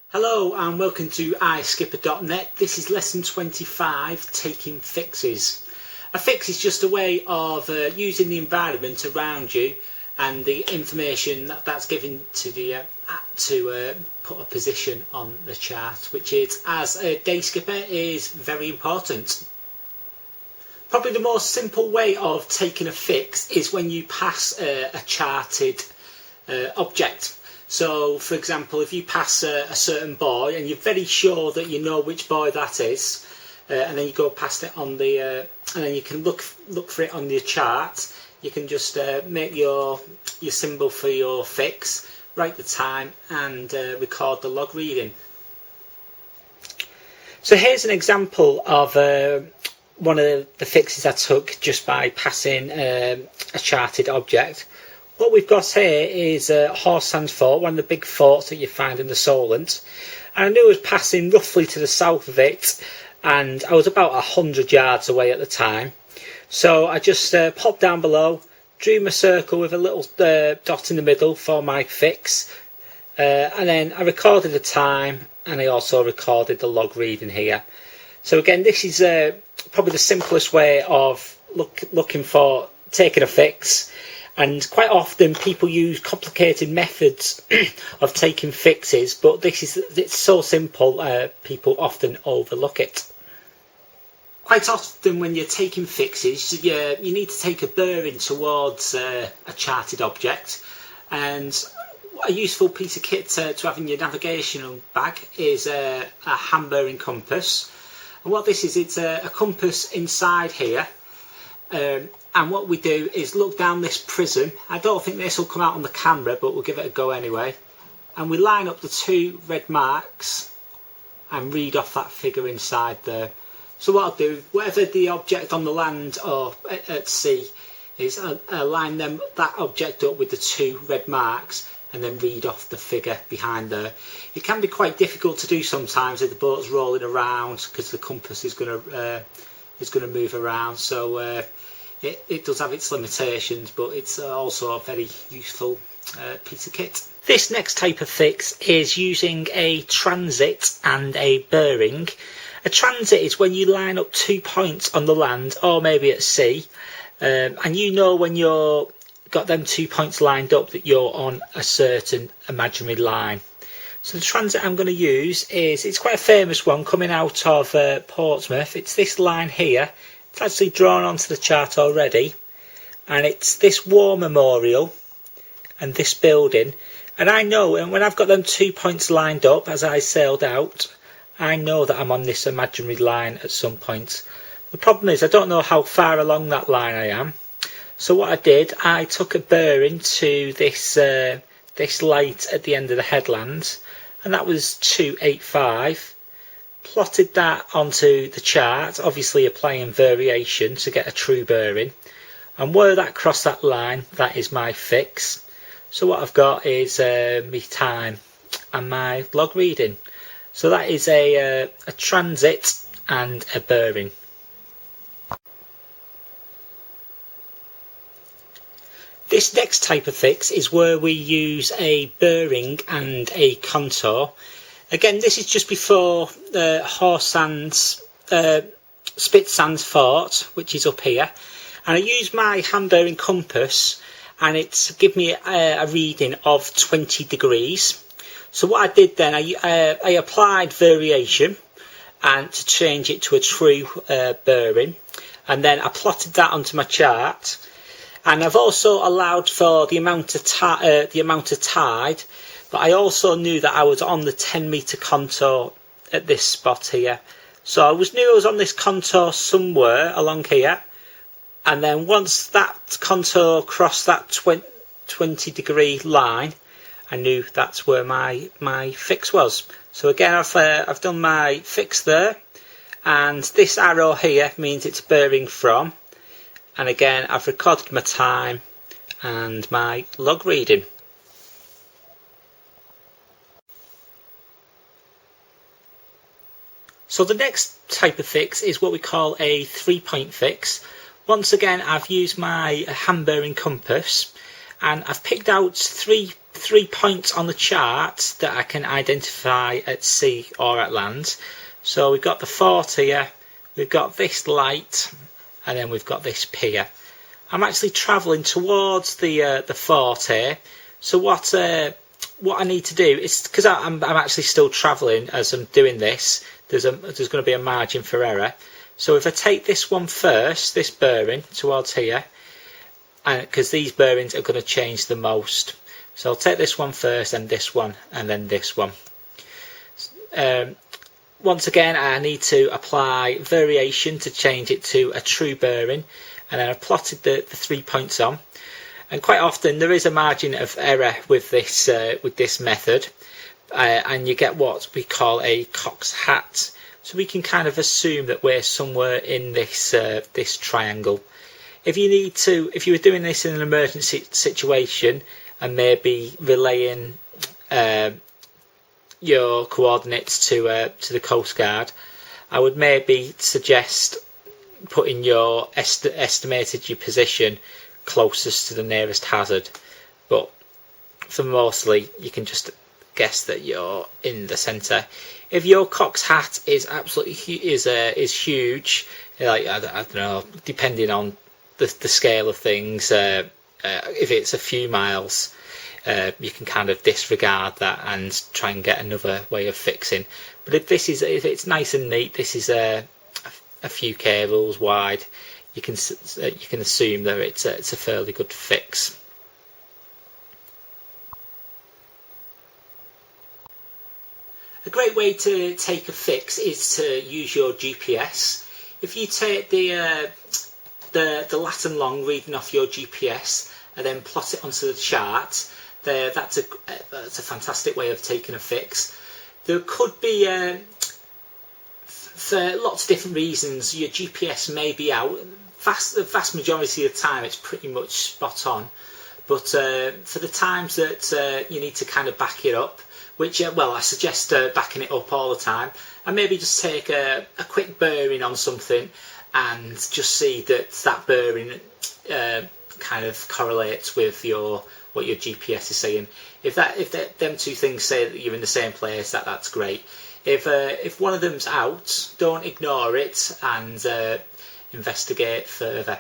Hello and welcome to iskipper.net. This is lesson 25, taking fixes. A fix is just a way of using the environment around you and the information that's given to the to put a position on the chart, which is, as a day skipper, is very important. Probably the most simple way of taking a fix is when you pass a charted object. So, for example, if you pass a certain buoy and you're very sure that you know which buoy that is, and then you go past it on the, and then you can look for it on your chart. You can just make your symbol for your fix, write the time, and record the log reading. So here's an example of one of the fixes I took just by passing a charted object. What we've got here is Horse Sand Fort, one of the big forts that you find in the Solent. And I knew I was passing roughly to the south of it, and I was about 100 yards away at the time. So I just popped down below, drew my circle with a little dot in the middle for my fix, and then I recorded the time, and I also recorded the log reading here. So again, this is probably the simplest way of looking for taking a fix. And quite often people use complicated methods of taking fixes, but it's so simple, people often overlook it. Quite often when you're taking fixes, you need to take a bearing towards a charted object, and a useful piece of kit to have in your navigational bag is a hand bearing compass. And what this is, it's a compass inside here. And what we do is look down this prism. I don't think this will come out on the camera, but we'll give it a go anyway. And we line up the two red marks and read off that figure inside there. So what I'll do, whatever the object on the land or at sea is, I'll line that object up with the two red marks and then read off the figure behind there. It can be quite difficult to do sometimes if the boat's rolling around, because the compass is going to move around. So it does have its limitations, but it's also a very useful piece of kit. This next type of fix is using a transit and a bearing. A transit is when you line up 2 points on the land or maybe at sea, and you know when you're got them 2 points lined up that you're on a certain imaginary line. So the transit I'm going to use it's quite a famous one coming out of Portsmouth. It's this line here. It's actually drawn onto the chart already, and it's this war memorial and this building. And I know, and when I've got them 2 points lined up as I sailed out, I know that I'm on this imaginary line at some point. The problem is I don't know how far along that line I am. So what I did, I took a bearing to this light at the end of the headland, and that was 285. Plotted that onto the chart, obviously applying variation to get a true bearing, and where that crossed that line, that is my fix. So what I've got is my time and my log reading. So that is a transit and a bearing. This next type of fix is where we use a bearing and a contour. Again, this is just before Horse Sands, Spit Sands Fort, which is up here. And I use my hand bearing compass, and it's given me a reading of 20 degrees. So what I did then, I applied variation and to change it to a true bearing. And then I plotted that onto my chart. And I've also allowed for the amount of tide. But I also knew that I was on the 10-metre contour at this spot here. So I knew I was on this contour somewhere along here. And then once that contour crossed that 20 degree line, I knew that's where my fix was. So again, I've done my fix there. And this arrow here means it's bearing from. And again, I've recorded my time and my log reading. So the next type of fix is what we call a 3-point fix. Once again, I've used my hand bearing compass, and I've picked out three 3 points on the chart that I can identify at sea or at land. So we've got the fort here, we've got this light, and then we've got this pier. I'm actually travelling towards the fort here. So what I need to do is, because I'm actually still travelling as I'm doing this, there's going to be a margin for error. So if I take this one first, this bearing towards here, and because these bearings are going to change the most, so I'll take this one first, and this one, and then this one. Once again, I need to apply variation to change it to a true bearing, and then I've plotted the 3 points on. And quite often there is a margin of error with this method, and you get what we call a cock's hat. So we can kind of assume that we're somewhere in this triangle. If you were doing this in an emergency situation and maybe relaying your coordinates to the Coast Guard, I would maybe suggest putting your estimated your position closest to the nearest hazard. But for mostly, you can just guess that you're in the centre. If your cock's hat is absolutely is huge, like I don't know, depending on the scale of things, if it's a few miles, you can kind of disregard that and try and get another way of fixing. But if it's nice and neat, this is a few cables wide, you can assume that it's a fairly good fix. A great way to take a fix is to use your GPS. If you take the lat and long reading off your GPS and then plot it onto the chart, that's a fantastic way of taking a fix. There could be for lots of different reasons your GPS may be out. The vast majority of the time it's pretty much spot on, but for the times that you need to kind of back it up, which I suggest backing it up all the time, and maybe just take a quick bearing on something and just see that bearing kind of correlates with what your GPS is saying. If them two things say that you're in the same place, that's great. If one of them's out, don't ignore it and investigate further.